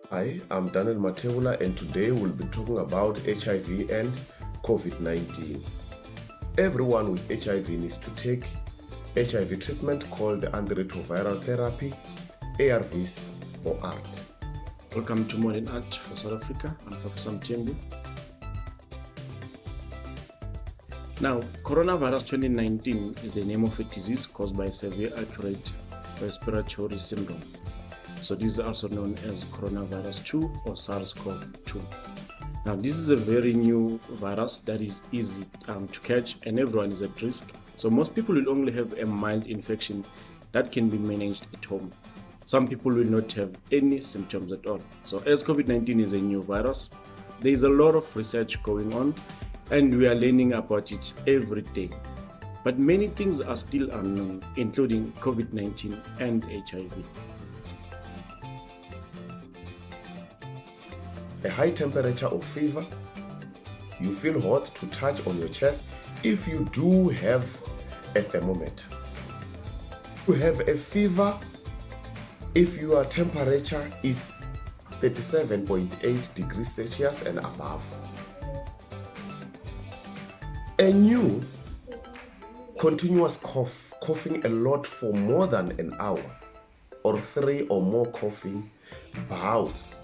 Hi, I'm Daniel Mateula, and today we'll be talking about HIV and COVID-19. Everyone with HIV needs to take HIV treatment called the antiretroviral therapy, ARVs or ART. Welcome to Modern Art for South Africa. I'm Professor Mtembu. Now, coronavirus 2019 is the name of a disease caused by severe acute respiratory syndrome. So this is also known as coronavirus 2 or SARS-CoV-2. Now, this is a very new virus that is easy to catch, and everyone is at risk. So most people will only have a mild infection that can be managed at home. Some people will not have any symptoms at all. So as COVID-19 is a new virus, there is a lot of research going on, and we are learning about it every day. But many things are still unknown, including COVID-19 and HIV. A high temperature or fever, you feel hot to touch on your chest. If you do have a thermometer, you have a fever if your temperature is 37.8 degrees Celsius and above. A new continuous coughing a lot for more than an hour, or 3 or more coughing bouts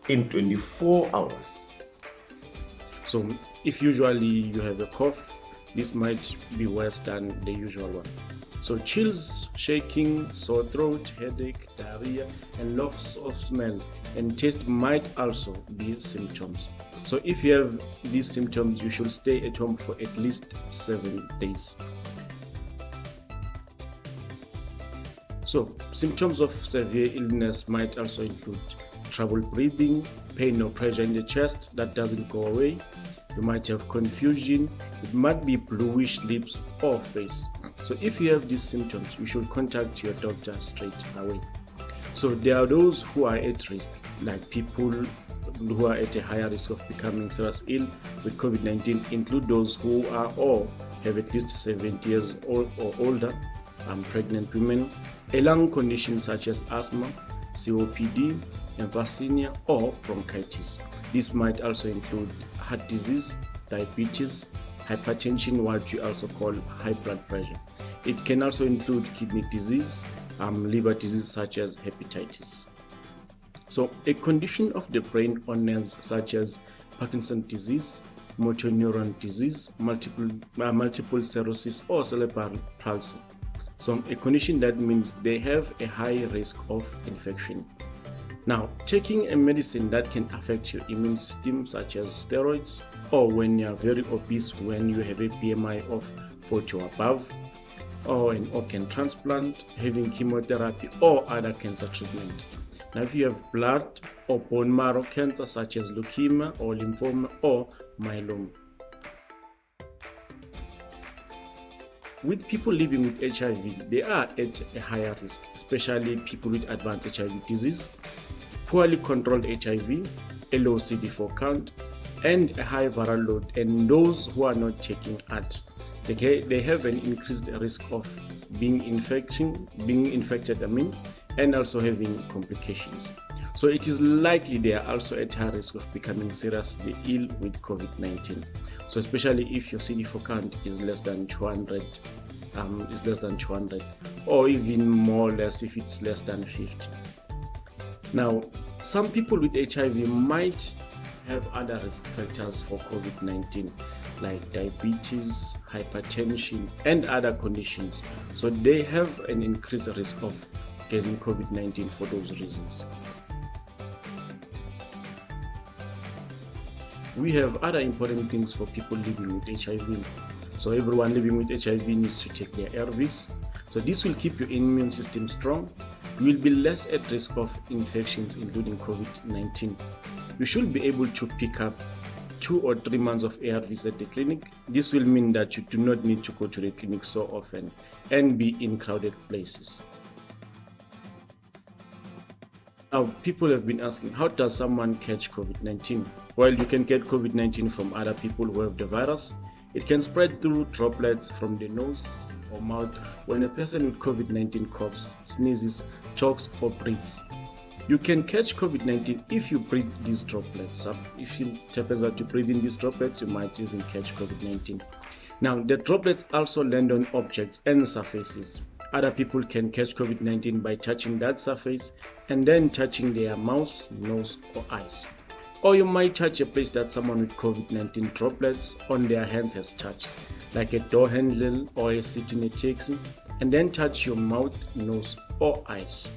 in 24 hours. So if usually you have a cough, this might be worse than the usual one. So chills, shaking, sore throat, headache, diarrhea, and loss of smell and taste might also be symptoms. So if you have these symptoms, you should stay at home for at least 7 days. So symptoms of severe illness might also include trouble breathing, pain or pressure in the chest that doesn't go away. You might have confusion. It might be bluish lips or face. So if you have these symptoms, you should contact your doctor straight away. So there are those who are at risk, like people who are at a higher risk of becoming seriously ill with COVID-19 include those who are or have at least 70 years old or older, pregnant women, a lung condition such as asthma, COPD, emphysema, or bronchitis. This might also include heart disease, diabetes, hypertension, what you also call high blood pressure. It can also include kidney disease, liver disease such as hepatitis. So a condition of the brain or nerves such as Parkinson's disease, motor neuron disease, multiple sclerosis, or cerebral palsy. So a condition that means they have a high risk of infection. Now, taking a medicine that can affect your immune system such as steroids, or when you are very obese, when you have a BMI of 40 or above, or an organ transplant, having chemotherapy or other cancer treatment. Now, if you have blood or bone marrow cancer such as leukemia or lymphoma or myeloma. With people living with HIV, they are at a higher risk, especially people with advanced HIV disease, poorly controlled HIV, a low CD4 count, and a high viral load, and those who are not taking ART. They have an increased risk of being infected, and also having complications. So it is likely they are also at high risk of becoming seriously ill with COVID-19. So especially if your CD4 count is less than 200, or even more or less if it's less than 50. Now, some people with HIV might have other risk factors for COVID-19 like diabetes, hypertension, and other conditions. So they have an increased risk of getting COVID-19 for those reasons. We have other important things for people living with HIV. So everyone living with HIV needs to take their ARVs. So this will keep your immune system strong. You will be less at risk of infections, including COVID-19. You should be able to pick up 2 or 3 months of ARVs at the clinic. This will mean that you do not need to go to the clinic so often and be in crowded places. Now, people have been asking, how does someone catch COVID-19? Well, you can get COVID-19 from other people who have the virus. It can spread through droplets from the nose, or mouth when a person with COVID-19 coughs, sneezes, chokes, or breathes. You can catch COVID-19 if you breathe these droplets. If it happens that you breathe in these droplets, you might even catch COVID-19. Now, the droplets also land on objects and surfaces. Other people can catch COVID-19 by touching that surface and then touching their mouth, nose, or eyes. Or you might touch a place that someone with COVID-19 droplets on their hands has touched, like a door handle or a seat in a taxi, and then touch your mouth, nose, or eyes.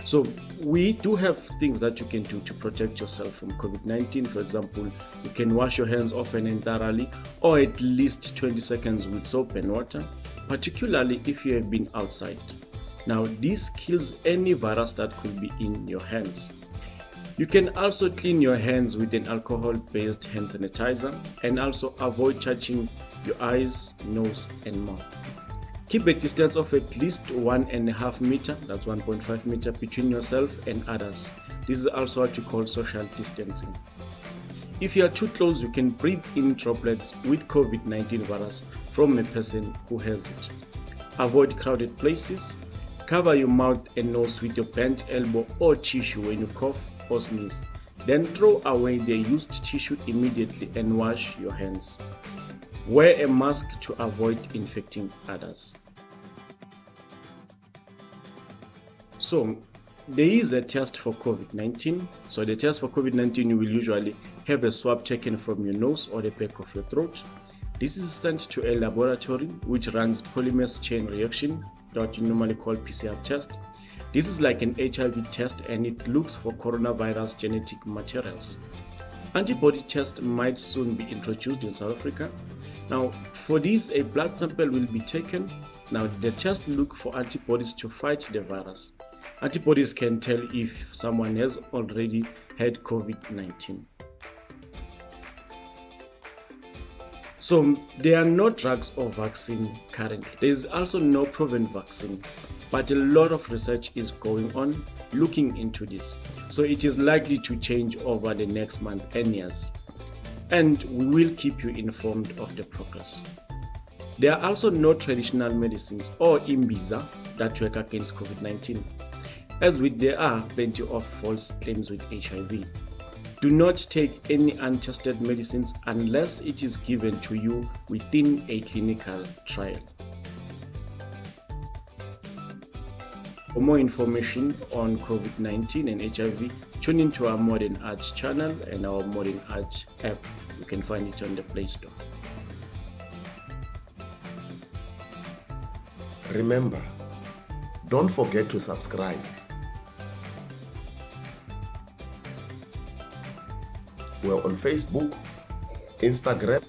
So we do have things that you can do to protect yourself from COVID-19. For example, you can wash your hands often and thoroughly, or at least 20 seconds with soap and water, particularly if you have been outside. Now, this kills any virus that could be in your hands. You can also clean your hands with an alcohol-based hand sanitizer and also avoid touching your eyes, nose, and mouth. Keep a distance of at least 1.5 meters, that's 1.5 meters, between yourself and others. This is also what you call social distancing. If you are too close, you can breathe in droplets with COVID-19 virus from a person who has it. Avoid crowded places. Cover your mouth and nose with your bent elbow or tissue when you cough or sneeze. Then throw away the used tissue immediately and wash your hands. Wear a mask to avoid infecting others. So, there is a test for COVID-19. So the test for COVID-19, you will usually have a swab taken from your nose or the back of your throat. This is sent to a laboratory which runs polymerase chain reaction, that you normally call PCR test. This is like an HIV test and it looks for coronavirus genetic materials. Antibody test might soon be introduced in South Africa. Now, for this, a blood sample will be taken. Now, the test looks for antibodies to fight the virus. Antibodies can tell if someone has already had COVID-19. So, there are no drugs or vaccine currently. There is also no proven vaccine, but a lot of research is going on looking into this. So, it is likely to change over the next month and years. And we will keep you informed of the progress. There are also no traditional medicines or imbiza that work against COVID-19, as with there are plenty of false claims with HIV. Do not take any untested medicines unless it is given to you within a clinical trial. For more information on COVID-19 and HIV, tune into our Modern Arts channel and our Modern Arts app. You can find it on the Play Store. Remember, don't forget to subscribe. We're on Facebook, Instagram.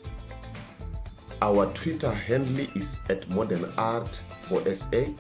Our Twitter handle is @modernart4sa.